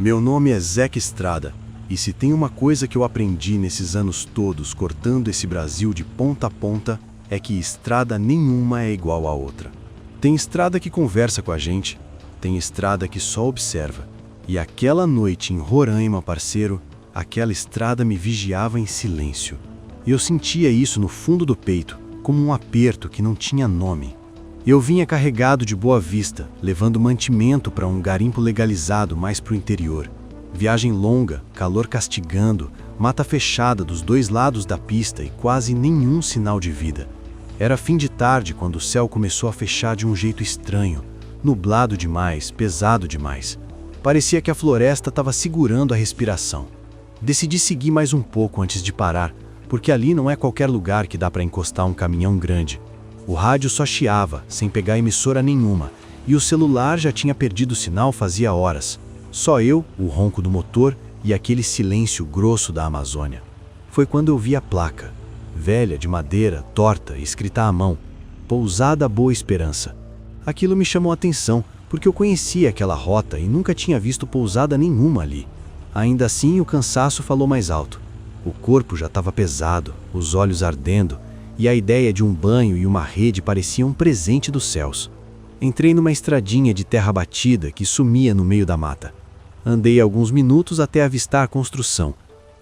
Meu nome é Zeca Estrada, e se tem uma coisa que eu aprendi nesses anos todos cortando esse Brasil de ponta a ponta, é que estrada nenhuma é igual à outra. Tem estrada que conversa com a gente, tem estrada que só observa. E aquela noite em Roraima, parceiro, aquela estrada me vigiava em silêncio. Eu sentia isso no fundo do peito, como um aperto que não tinha nome. Eu vinha carregado de Boa Vista, levando mantimento para um garimpo legalizado mais para o interior. Viagem longa, calor castigando, mata fechada dos dois lados da pista e quase nenhum sinal de vida. Era fim de tarde quando o céu começou a fechar de um jeito estranho, nublado demais, pesado demais. Parecia que a floresta estava segurando a respiração. Decidi seguir mais um pouco antes de parar, porque ali não é qualquer lugar que dá para encostar um caminhão grande. O rádio só chiava, sem pegar emissora nenhuma, e o celular já tinha perdido o sinal fazia horas. Só eu, o ronco do motor e aquele silêncio grosso da Amazônia. Foi quando eu vi a placa, velha, de madeira, torta, escrita à mão, Pousada Boa Esperança. Aquilo me chamou a atenção, porque eu conhecia aquela rota e nunca tinha visto pousada nenhuma ali. Ainda assim, o cansaço falou mais alto. O corpo já estava pesado, os olhos ardendo, e a ideia de um banho e uma rede parecia um presente dos céus. Entrei numa estradinha de terra batida que sumia no meio da mata. Andei alguns minutos até avistar a construção.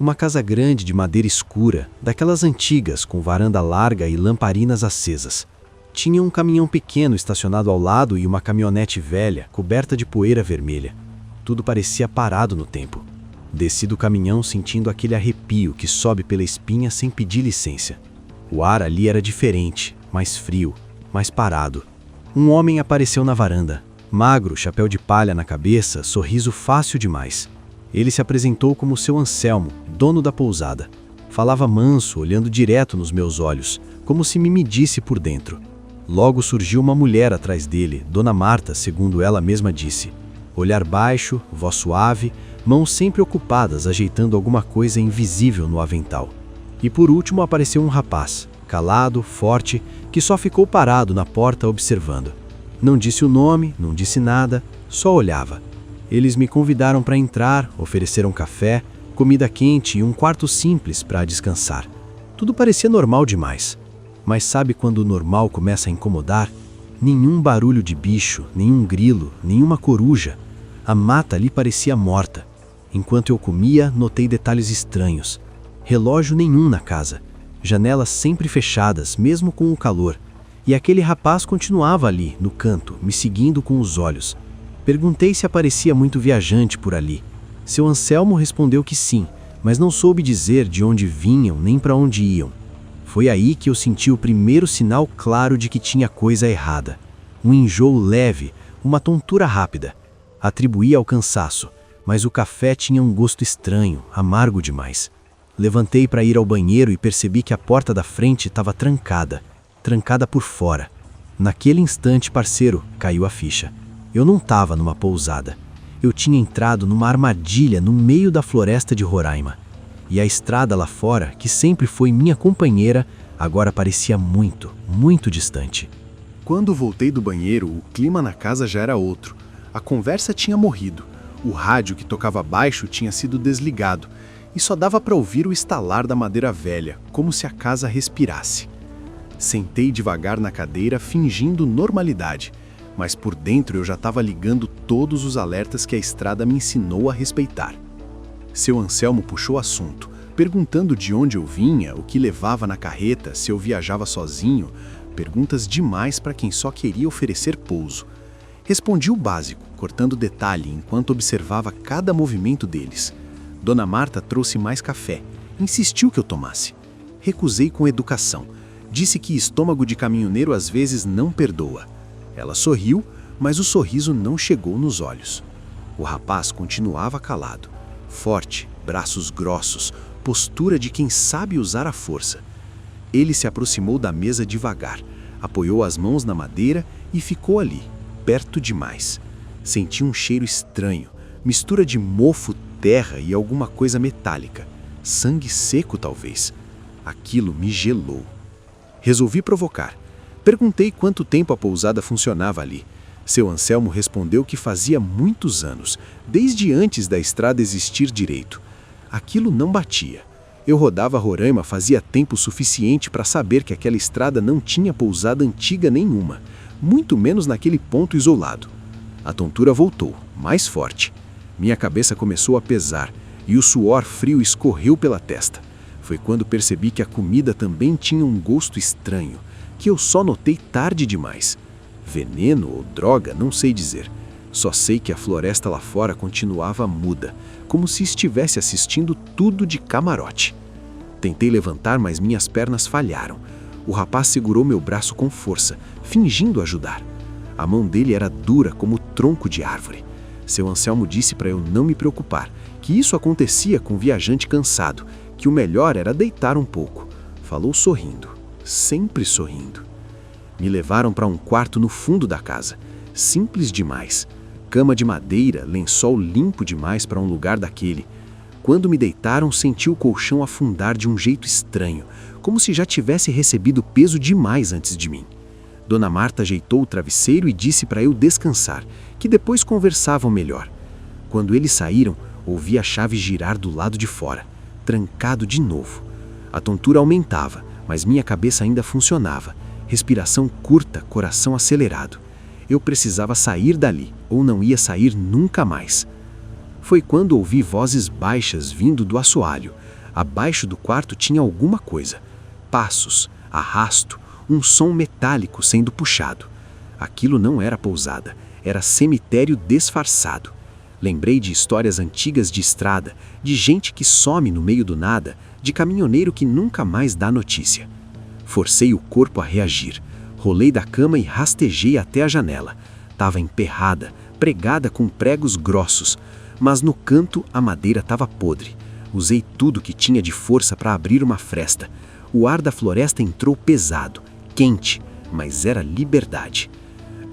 Uma casa grande de madeira escura, daquelas antigas com varanda larga e lamparinas acesas. Tinha um caminhão pequeno estacionado ao lado e uma caminhonete velha, coberta de poeira vermelha. Tudo parecia parado no tempo. Desci do caminhão sentindo aquele arrepio que sobe pela espinha sem pedir licença. O ar ali era diferente, mais frio, mais parado. Um homem apareceu na varanda. Magro, chapéu de palha na cabeça, sorriso fácil demais. Ele se apresentou como seu Anselmo, dono da pousada. Falava manso, olhando direto nos meus olhos, como se me medisse por dentro. Logo surgiu uma mulher atrás dele, Dona Marta, segundo ela mesma disse. Olhar baixo, voz suave, mãos sempre ocupadas ajeitando alguma coisa invisível no avental. E por último apareceu um rapaz, calado, forte, que só ficou parado na porta observando. Não disse o nome, não disse nada, só olhava. Eles me convidaram para entrar, ofereceram café, comida quente e um quarto simples para descansar. Tudo parecia normal demais. Mas sabe quando o normal começa a incomodar? Nenhum barulho de bicho, nenhum grilo, nenhuma coruja. A mata ali parecia morta. Enquanto eu comia, notei detalhes estranhos. Relógio nenhum na casa. Janelas sempre fechadas, mesmo com o calor. E aquele rapaz continuava ali, no canto, me seguindo com os olhos. Perguntei se aparecia muito viajante por ali. Seu Anselmo respondeu que sim, mas não soube dizer de onde vinham nem para onde iam. Foi aí que eu senti o primeiro sinal claro de que tinha coisa errada. Um enjoo leve, uma tontura rápida. Atribuí ao cansaço, mas o café tinha um gosto estranho, amargo demais. Levantei para ir ao banheiro e percebi que a porta da frente estava trancada por fora. Naquele instante, parceiro, caiu a ficha. Eu não estava numa pousada. Eu tinha entrado numa armadilha no meio da floresta de Roraima. E a estrada lá fora, que sempre foi minha companheira, agora parecia muito, muito distante. Quando voltei do banheiro, o clima na casa já era outro. A conversa tinha morrido. O rádio que tocava baixo tinha sido desligado. E só dava para ouvir o estalar da madeira velha, como se a casa respirasse. Sentei devagar na cadeira, fingindo normalidade, mas por dentro eu já estava ligando todos os alertas que a estrada me ensinou a respeitar. Seu Anselmo puxou assunto, perguntando de onde eu vinha, o que levava na carreta, se eu viajava sozinho, perguntas demais para quem só queria oferecer pouso. Respondi o básico, cortando detalhe enquanto observava cada movimento deles. Dona Marta trouxe mais café, insistiu que eu tomasse. Recusei com educação. Disse que estômago de caminhoneiro às vezes não perdoa. Ela sorriu, mas o sorriso não chegou nos olhos. O rapaz continuava calado. Forte, braços grossos, postura de quem sabe usar a força. Ele se aproximou da mesa devagar, apoiou as mãos na madeira e ficou ali, perto demais. Senti um cheiro estranho, mistura de mofo, terra e alguma coisa metálica. Sangue seco, talvez. Aquilo me gelou. Resolvi provocar. Perguntei quanto tempo a pousada funcionava ali. Seu Anselmo respondeu que fazia muitos anos, desde antes da estrada existir direito. Aquilo não batia. Eu rodava Roraima fazia tempo suficiente para saber que aquela estrada não tinha pousada antiga nenhuma, muito menos naquele ponto isolado. A tontura voltou, mais forte. Minha cabeça começou a pesar e o suor frio escorreu pela testa. Foi quando percebi que a comida também tinha um gosto estranho, que eu só notei tarde demais. Veneno ou droga, não sei dizer. Só sei que a floresta lá fora continuava muda, como se estivesse assistindo tudo de camarote. Tentei levantar, mas minhas pernas falharam. O rapaz segurou meu braço com força, fingindo ajudar. A mão dele era dura como tronco de árvore. Seu Anselmo disse para eu não me preocupar, que isso acontecia com um viajante cansado, que o melhor era deitar um pouco. Falou sorrindo, sempre sorrindo. Me levaram para um quarto no fundo da casa, simples demais. Cama de madeira, lençol limpo demais para um lugar daquele. Quando me deitaram, senti o colchão afundar de um jeito estranho, como se já tivesse recebido peso demais antes de mim. Dona Marta ajeitou o travesseiro e disse para eu descansar, que depois conversavam melhor. Quando eles saíram, ouvi a chave girar do lado de fora, trancado de novo. A tontura aumentava, mas minha cabeça ainda funcionava. Respiração curta, coração acelerado. Eu precisava sair dali, ou não ia sair nunca mais. Foi quando ouvi vozes baixas vindo do assoalho. Abaixo do quarto tinha alguma coisa. Passos, arrasto, um som metálico sendo puxado. Aquilo não era pousada, era cemitério disfarçado. Lembrei de histórias antigas de estrada, de gente que some no meio do nada, de caminhoneiro que nunca mais dá notícia. Forcei o corpo a reagir. Rolei da cama e rastejei até a janela. Tava emperrada, pregada com pregos grossos, mas no canto a madeira estava podre. Usei tudo que tinha de força para abrir uma fresta. O ar da floresta entrou pesado, quente, mas era liberdade.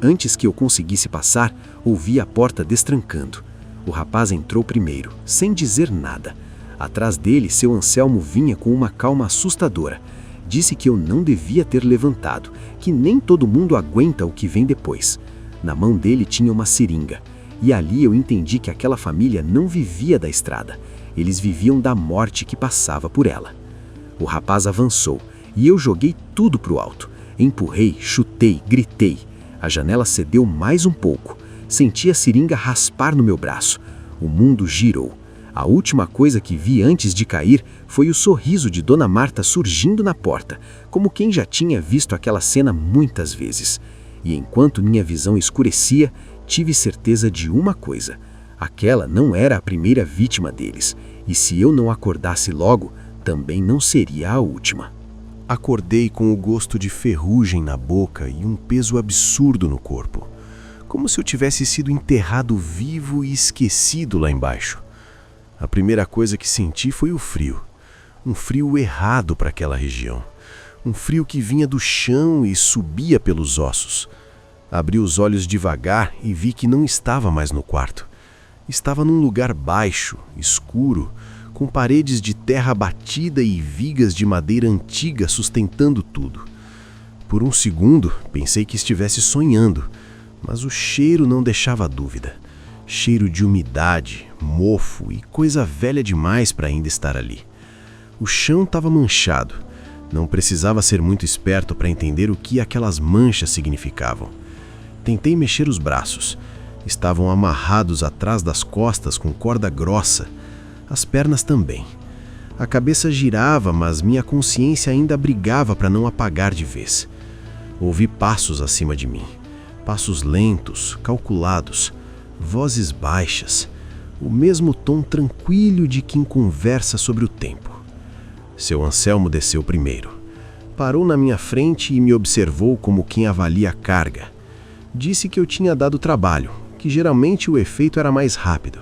Antes que eu conseguisse passar, ouvi a porta destrancando. O rapaz entrou primeiro, sem dizer nada. Atrás dele, seu Anselmo vinha com uma calma assustadora. Disse que eu não devia ter levantado, que nem todo mundo aguenta o que vem depois. Na mão dele tinha uma seringa. E ali eu entendi que aquela família não vivia da estrada. Eles viviam da morte que passava por ela. O rapaz avançou e eu joguei tudo pro alto. Empurrei, chutei, gritei. A janela cedeu mais um pouco. Senti a seringa raspar no meu braço. O mundo girou. A última coisa que vi antes de cair foi o sorriso de Dona Marta surgindo na porta, como quem já tinha visto aquela cena muitas vezes. E enquanto minha visão escurecia, tive certeza de uma coisa: aquela não era a primeira vítima deles, e se eu não acordasse logo, também não seria a última. Acordei com o gosto de ferrugem na boca e um peso absurdo no corpo, como se eu tivesse sido enterrado vivo e esquecido lá embaixo. A primeira coisa que senti foi o frio. Um frio errado para aquela região. Um frio que vinha do chão e subia pelos ossos. Abri os olhos devagar e vi que não estava mais no quarto. Estava num lugar baixo, escuro, com paredes de terra batida e vigas de madeira antiga sustentando tudo. Por um segundo, pensei que estivesse sonhando, mas o cheiro não deixava dúvida. Cheiro de umidade, mofo e coisa velha demais para ainda estar ali. O chão estava manchado. Não precisava ser muito esperto para entender o que aquelas manchas significavam. Tentei mexer os braços. Estavam amarrados atrás das costas com corda grossa. As pernas também. A cabeça girava, mas minha consciência ainda brigava para não apagar de vez. Ouvi passos acima de mim. Passos lentos, calculados. Vozes baixas, o mesmo tom tranquilo de quem conversa sobre o tempo. Seu Anselmo desceu primeiro. Parou na minha frente e me observou como quem avalia a carga. Disse que eu tinha dado trabalho, que geralmente o efeito era mais rápido.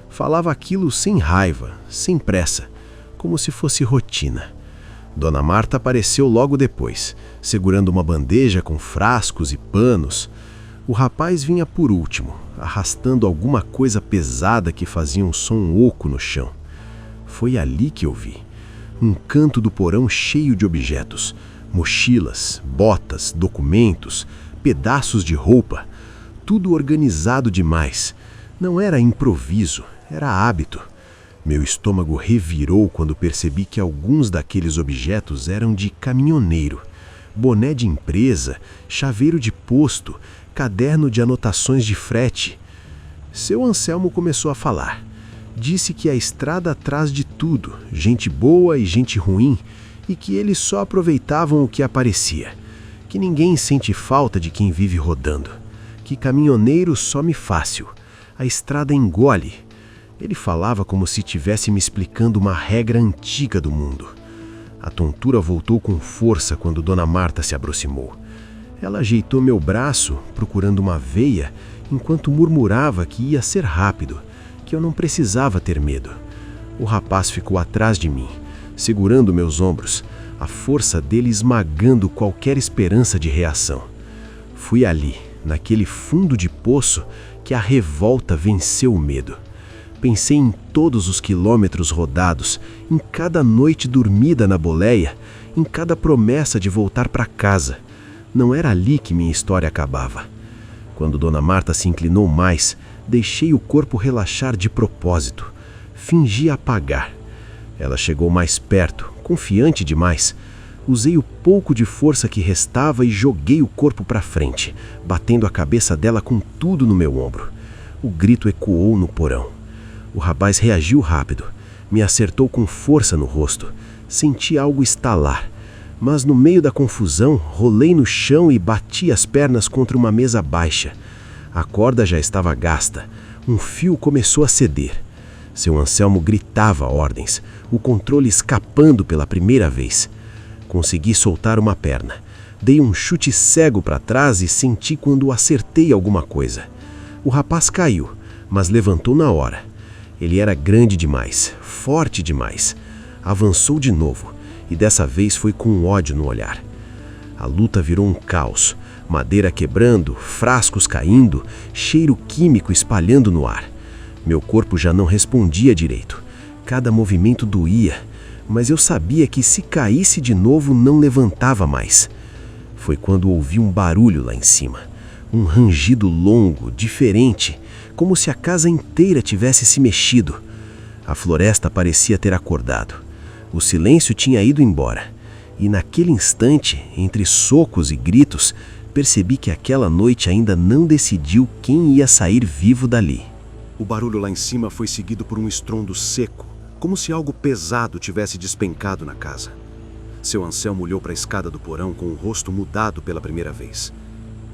Falava aquilo sem raiva, sem pressa, como se fosse rotina. Dona Marta apareceu logo depois, segurando uma bandeja com frascos e panos. O rapaz vinha por último, arrastando alguma coisa pesada que fazia um som oco no chão. Foi ali que eu vi. Um canto do porão cheio de objetos. Mochilas, botas, documentos, pedaços de roupa. tudo organizado demais. Não era improviso, era hábito. Meu estômago revirou quando percebi que alguns daqueles objetos eram de caminhoneiro. Boné de empresa, chaveiro de posto, caderno de anotações de frete. Seu Anselmo começou a falar. Disse que a estrada atrás de tudo, gente boa e gente ruim, e que eles só aproveitavam o que aparecia. Que ninguém sente falta de quem vive rodando. Que caminhoneiro some fácil. A estrada engole. Ele falava como se estivesse me explicando uma regra antiga do mundo. A tontura voltou com força quando Dona Marta se aproximou. Ela ajeitou meu braço, procurando uma veia, enquanto murmurava que ia ser rápido, que eu não precisava ter medo. O rapaz ficou atrás de mim, segurando meus ombros, a força dele esmagando qualquer esperança de reação. Fui ali, naquele fundo de poço, que a revolta venceu o medo. Pensei em todos os quilômetros rodados, em cada noite dormida na boleia, em cada promessa de voltar para casa. Não era ali que minha história acabava. Quando Dona Marta se inclinou mais, deixei o corpo relaxar de propósito. Fingi apagar. Ela chegou mais perto, confiante demais. Usei o pouco de força que restava e joguei o corpo para frente, batendo a cabeça dela com tudo no meu ombro. O grito ecoou no porão. O rapaz reagiu rápido. Me acertou com força no rosto. Senti algo estalar. Mas no meio da confusão, rolei no chão e bati as pernas contra uma mesa baixa. A corda já estava gasta. Um fio começou a ceder. Seu Anselmo gritava ordens, o controle escapando pela primeira vez. Consegui soltar uma perna. Dei um chute cego para trás e senti quando acertei alguma coisa. O rapaz caiu, mas levantou na hora. Ele era grande demais, forte demais. Avançou de novo, e dessa vez foi com ódio no olhar. A luta virou um caos, madeira quebrando, frascos caindo, cheiro químico espalhando no ar. Meu corpo já não respondia direito. Cada movimento doía, mas eu sabia que se caísse de novo não levantava mais. Foi quando ouvi um barulho lá em cima. Um rangido longo, diferente, como se a casa inteira tivesse se mexido. A floresta parecia ter acordado. O silêncio tinha ido embora. E naquele instante, entre socos e gritos, percebi que aquela noite ainda não decidiu quem ia sair vivo dali. O barulho lá em cima foi seguido por um estrondo seco, como se algo pesado tivesse despencado na casa. Seu Anselmo olhou para a escada do porão com o rosto mudado pela primeira vez.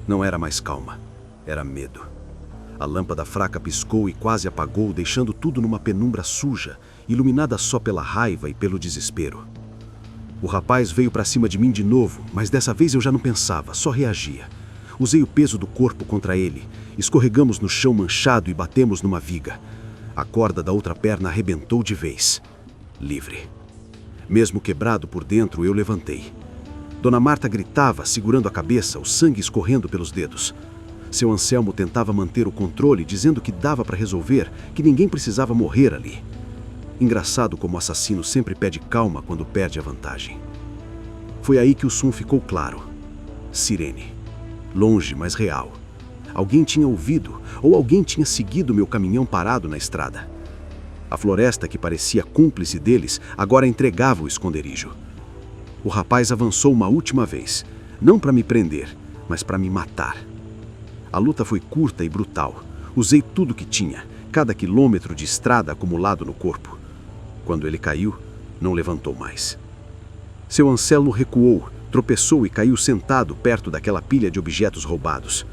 Não era mais calma, era medo. A lâmpada fraca piscou e quase apagou, deixando tudo numa penumbra suja, iluminada só pela raiva e pelo desespero. O rapaz veio para cima de mim de novo, mas dessa vez eu já não pensava, só reagia. Usei o peso do corpo contra ele. Escorregamos no chão manchado e batemos numa viga. A corda da outra perna arrebentou de vez. Livre. Mesmo quebrado por dentro, eu levantei. Dona Marta gritava, segurando a cabeça, o sangue escorrendo pelos dedos. Seu Anselmo tentava manter o controle, dizendo que dava para resolver, que ninguém precisava morrer ali. Engraçado como o assassino sempre pede calma quando perde a vantagem. Foi aí que o som ficou claro. Sirene. Longe, mas real. Alguém tinha ouvido, ou alguém tinha seguido meu caminhão parado na estrada. A floresta, que parecia cúmplice deles, agora entregava o esconderijo. O rapaz avançou uma última vez, não para me prender, mas para me matar. A luta foi curta e brutal. Usei tudo que tinha, cada quilômetro de estrada acumulado no corpo. Quando ele caiu, não levantou mais. Seu Anselmo recuou, tropeçou e caiu sentado perto daquela pilha de objetos roubados.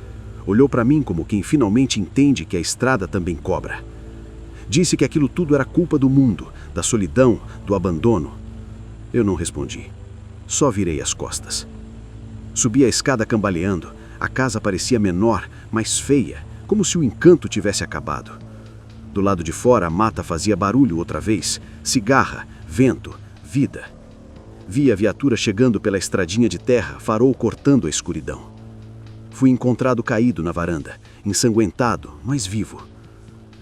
Olhou para mim como quem finalmente entende que a estrada também cobra. Disse que aquilo tudo era culpa do mundo, da solidão, do abandono. Eu não respondi. Só virei as costas. Subi a escada cambaleando. A casa parecia menor, mais feia, como se o encanto tivesse acabado. Do lado de fora, a mata fazia barulho outra vez. Cigarra, vento, vida. Vi a viatura chegando pela estradinha de terra, farol cortando a escuridão. Fui encontrado caído na varanda, ensanguentado, mas vivo.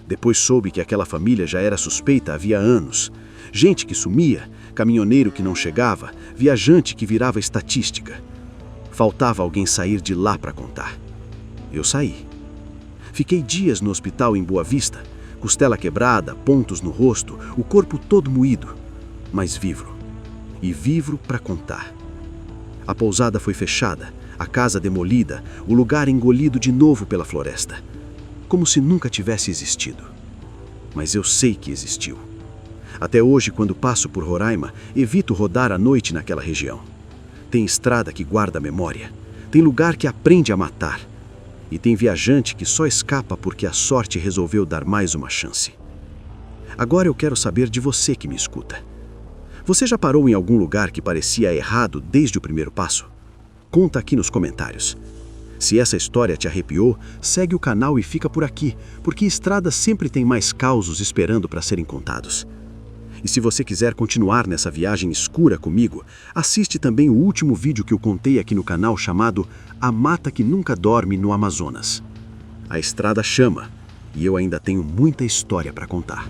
Depois soube que aquela família já era suspeita havia anos. Gente que sumia, caminhoneiro que não chegava, viajante que virava estatística. Faltava alguém sair de lá para contar. Eu saí. Fiquei dias no hospital em Boa Vista, costela quebrada, pontos no rosto, o corpo todo moído, mas vivo. E vivo para contar. A pousada foi fechada, a casa demolida, o lugar engolido de novo pela floresta. Como se nunca tivesse existido. Mas eu sei que existiu. Até hoje, quando passo por Roraima, evito rodar à noite naquela região. Tem estrada que guarda a memória. Tem lugar que aprende a matar. E tem viajante que só escapa porque a sorte resolveu dar mais uma chance. Agora eu quero saber de você que me escuta. Você já parou em algum lugar que parecia errado desde o primeiro passo? Conta aqui nos comentários. Se essa história te arrepiou, segue o canal e fica por aqui, porque estrada sempre tem mais causos esperando para serem contados. E se você quiser continuar nessa viagem escura comigo, assiste também o último vídeo que eu contei aqui no canal chamado A Mata que Nunca Dorme no Amazonas. A estrada chama, e eu ainda tenho muita história para contar.